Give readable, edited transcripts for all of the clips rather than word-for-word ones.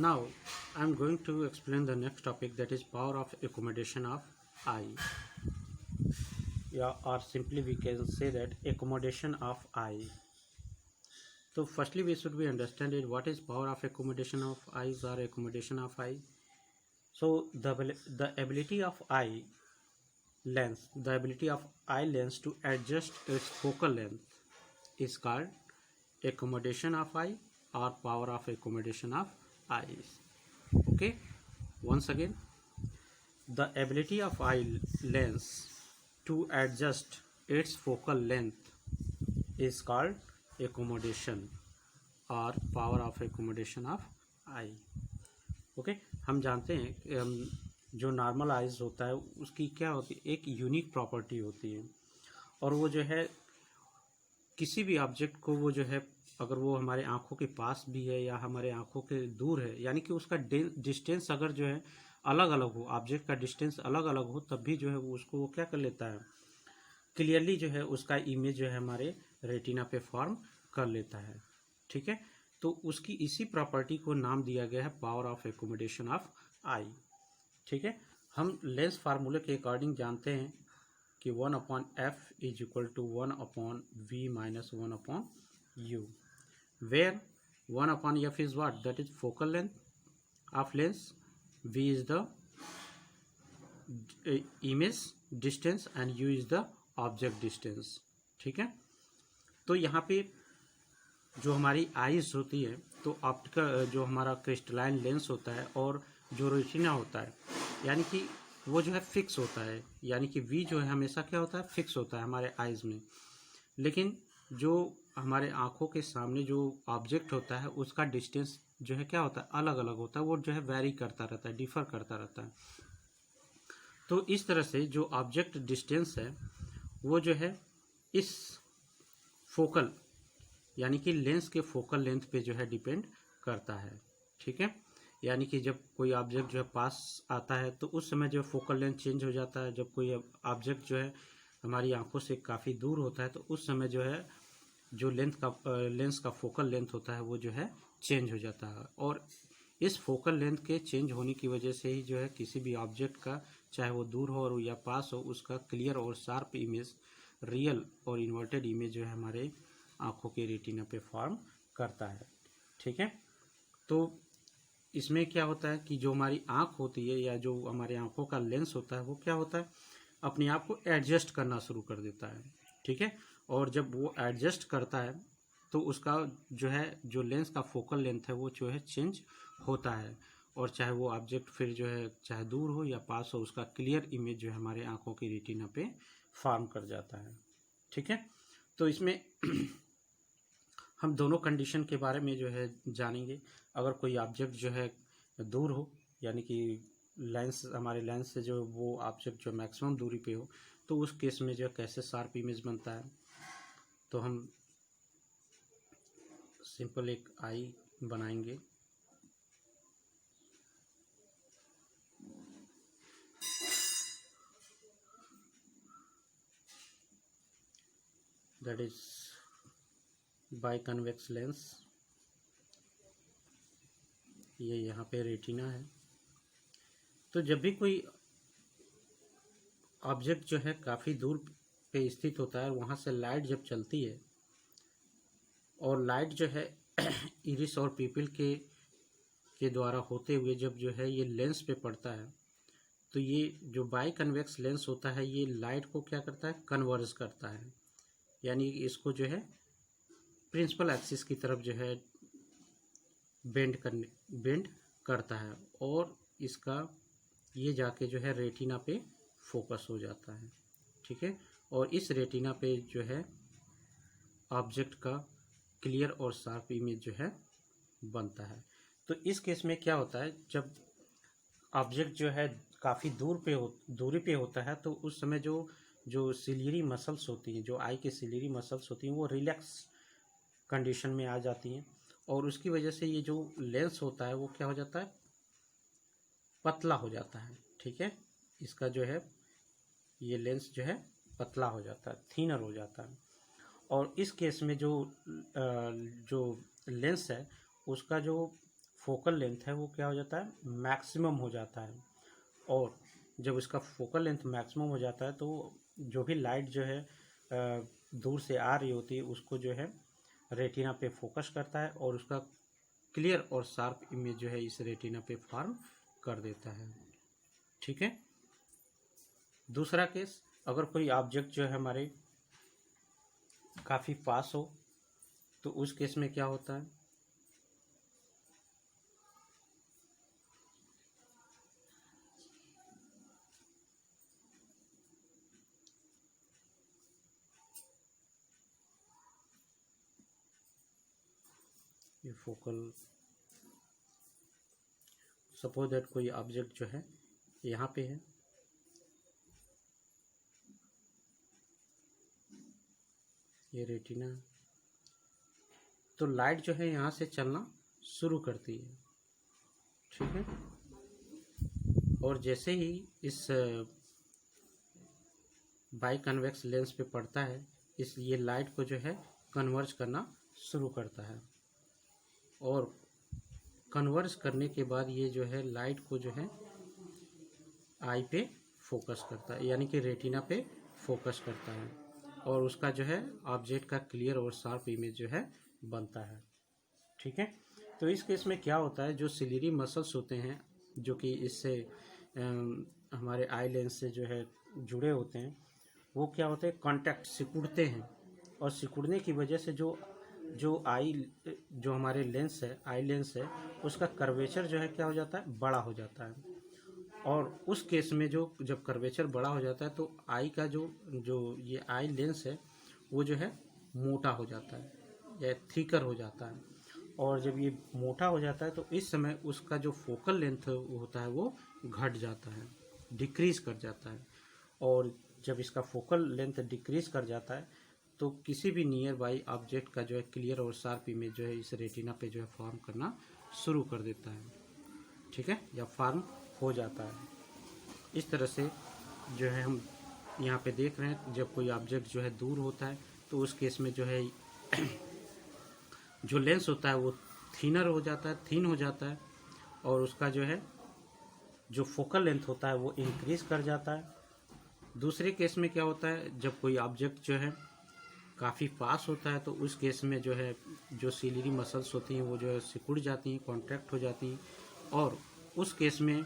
Now I'm going to explain the next topic, that is power of accommodation of I. Yeah, or simply we can say that accommodation of I. So firstly we should be understand it what is power of accommodation of eyes or accommodation of I. So the ability of eye lens, the ability of eye lens to adjust its focal length is called accommodation of eye or power of accommodation of eyes. Okay, once again, the ability of eye lens to adjust its focal length is called accommodation और power of accommodation of I. Okay, हम जानते हैं कि जो normal eyes होता है उसकी क्या होती है, एक यूनिक प्रॉपर्टी होती है, और वो जो है किसी भी ऑब्जेक्ट को वो जो है अगर वो हमारे आँखों के पास भी है या हमारे आँखों के दूर है, यानी कि उसका डिस्टेंस अगर जो है अलग अलग हो, ऑब्जेक्ट का डिस्टेंस अलग अलग हो, तब भी जो है वो उसको वो क्या कर लेता है, क्लियरली जो है उसका इमेज जो है हमारे रेटिना पे फॉर्म कर लेता है. ठीक है, तो उसकी इसी प्रॉपर्टी को नाम दिया गया है पावर ऑफ एकोमोडेशन ऑफ आई. ठीक है, हम लेंस फार्मूले के अकॉर्डिंग जानते हैं कि 1/f is equal to 1/v minus 1/u, where 1/f is what, that is focal length of lens, v is the image distance and u is the object distance. ठीक है, तो यहाँ पे जो हमारी आइज होती है, तो ऑप्टिकल जो हमारा क्रिस्टलाइन लेंस होता है और जो रेटिना होता है, यानी कि वो जो है फिक्स होता है, यानी कि वी जो है हमेशा क्या होता है, फिक्स होता है हमारे आइज में. लेकिन जो हमारे आँखों के सामने जो ऑब्जेक्ट होता है उसका डिस्टेंस जो है क्या होता है, अलग अलग होता है, वो जो है वेरी करता रहता है, डिफर करता रहता है. तो इस तरह से जो ऑब्जेक्ट डिस्टेंस है वो जो है इस फोकल यानी कि लेंस के फोकल लेंथ पे जो है डिपेंड करता है. ठीक है, यानी कि जब कोई ऑब्जेक्ट जो है पास आता है तो उस समय जो फोकल लेंथ चेंज हो जाता है. जब कोई ऑब्जेक्ट जो है हमारी आंखों से काफ़ी दूर होता है तो उस समय जो है जो लेंस का फोकल लेंथ होता है वो जो है चेंज हो जाता है. और इस फोकल लेंथ के चेंज होने की वजह से ही जो है किसी भी ऑब्जेक्ट का, चाहे वो दूर हो और या पास हो, उसका क्लियर और शार्प इमेज, रियल और इन्वर्टेड इमेज जो है हमारे आँखों के रेटिना पे फॉर्म करता है. ठीक है, तो इसमें क्या होता है कि जो हमारी आँख होती है या जो हमारे आँखों का लेंस होता है वो क्या होता है, अपने आप को एडजस्ट करना शुरू कर देता है. ठीक है, और जब वो एडजस्ट करता है तो उसका जो है जो लेंस का फोकल लेंथ है वो जो है चेंज होता है, और चाहे वो ऑब्जेक्ट फिर जो है चाहे दूर हो या पास हो, उसका क्लियर इमेज जो है हमारे आँखों की रेटिना पे फॉर्म कर जाता है. ठीक है, तो इसमें हम दोनों कंडीशन के बारे में जो है जानेंगे. अगर कोई ऑब्जेक्ट जो है दूर हो, यानी कि लेंस हमारे लेंस से जो वो ऑब्जेक्ट जो मैक्सिमम दूरी पे हो, तो उस केस में जो है कैसे शार्प इमेज बनता है. तो हम सिंपल एक आई बनाएंगे. That is by convex lens. ये यहाँ पे रेटिना है. तो जब भी कोई ऑब्जेक्ट जो है काफ़ी दूर पे स्थित होता है, वहाँ से लाइट जब चलती है और लाइट जो है इरिस और पीपल के द्वारा होते हुए जब जो है ये लेंस पे पड़ता है, तो ये जो बाई कन्वेक्स लेंस होता है ये लाइट को क्या करता है, कन्वर्ज करता है, यानी इसको जो है प्रिंसिपल एक्सिस की तरफ जो है बेंड करता है, और इसका ये जाके जो है रेटिना पे फोकस हो जाता है. ठीक है, और इस रेटिना पे जो है ऑब्जेक्ट का क्लियर और शार्प इमेज जो है बनता है. तो इस केस में क्या होता है, जब ऑब्जेक्ट जो है काफ़ी दूरी पे होता है तो उस समय जो सिलियरी मसल्स होती हैं, जो आई के सिलियरी मसल्स होती हैं, वो रिलैक्स कंडीशन में आ जाती हैं, और उसकी वजह से ये जो लेंस होता है वो क्या हो जाता है, पतला हो जाता है. ठीक है, इसका जो है ये लेंस जो है पतला हो जाता है, थिनर हो जाता है. और इस केस में जो लेंस है उसका जो फोकल लेंथ है वो क्या हो जाता है, मैक्सिमम हो जाता है। और जब इसका फोकल लेंथ मैक्सिमम हो जाता है तो जो भी लाइट जो है दूर से आ रही होती है उसको जो है रेटिना पे फोकस करता है और उसका क्लियर और शार्प इमेज जो है इस रेटिना पे फॉर्म कर देता है। ठीक है। दूसरा केस, अगर कोई ऑब्जेक्ट जो है हमारे काफ़ी पास हो तो उस केस में क्या होता है, ये फोकल, सपोज दैट कोई ऑब्जेक्ट जो है यहाँ पे है, ये रेटिना, तो लाइट जो है यहाँ से चलना शुरू करती है। ठीक है। और जैसे ही इस बाई कन्वेक्स लेंस पे पड़ता है इस ये लाइट को जो है कन्वर्ज करना शुरू करता है और कन्वर्ज करने के बाद ये जो है लाइट को जो है आई पे फोकस करता है, यानी कि रेटिना पे फोकस करता है और उसका जो है ऑब्जेक्ट का क्लियर और शार्प इमेज जो है बनता है। ठीक है। तो इस केस में क्या होता है, जो सिलियरी मसल्स होते हैं जो कि इससे हमारे आई लेंस से जो है जुड़े होते हैं वो क्या होते हैं, कॉन्टैक्ट, सिकुड़ते हैं और सिकुड़ने की वजह से जो हमारे लेंस है, आई लेंस है, उसका कर्वेचर जो है क्या हो जाता है, बड़ा हो जाता है। और उस केस में जब कर्वेचर बड़ा हो जाता है तो आई का जो ये आई लेंस है वो जो है मोटा हो जाता है या थिकर हो जाता है। और जब ये मोटा हो जाता है तो इस समय उसका जो फोकल लेंथ होता है वो घट जाता है, डिक्रीज कर जाता है। और जब इसका फोकल लेंथ डिक्रीज कर जाता है तो किसी भी नियर बाई ऑब्जेक्ट का जो है क्लियर और शार्प इमेज जो है इस रेटिना पे जो है फॉर्म करना शुरू कर देता है। ठीक है, या फॉर्म हो जाता है। इस तरह से जो है हम यहाँ पे देख रहे हैं, जब कोई ऑब्जेक्ट जो है दूर होता है तो उस केस में जो है जो लेंस होता है वो थिनर हो जाता है, थिन हो जाता है और उसका जो है जो फोकल लेंथ होता है वो इंक्रीज कर जाता है। दूसरे केस में क्या होता है, जब कोई ऑब्जेक्ट जो है काफ़ी पास होता है तो उस केस में जो है जो सिलियरी मसल्स होती हैं वो जो है सिकुड़ जाती हैं, कॉन्ट्रैक्ट हो जाती हैं और उस केस में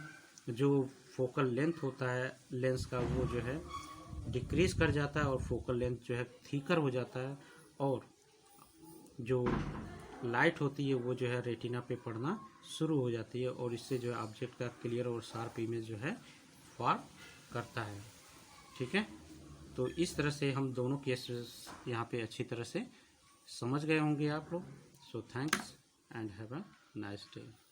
जो फोकल लेंथ होता है लेंस का वो जो है डिक्रीज कर जाता है और फोकल लेंथ जो है थिकर हो जाता है और जो लाइट होती है वो जो है रेटिना पे पड़ना शुरू हो जाती है और इससे जो है ऑब्जेक्ट का क्लियर और शार्प इमेज जो है फॉर्म करता है। ठीक है। तो इस तरह से हम दोनों केसेस यहाँ पे अच्छी तरह से समझ गए होंगे आप लोग। So thanks and have a nice day.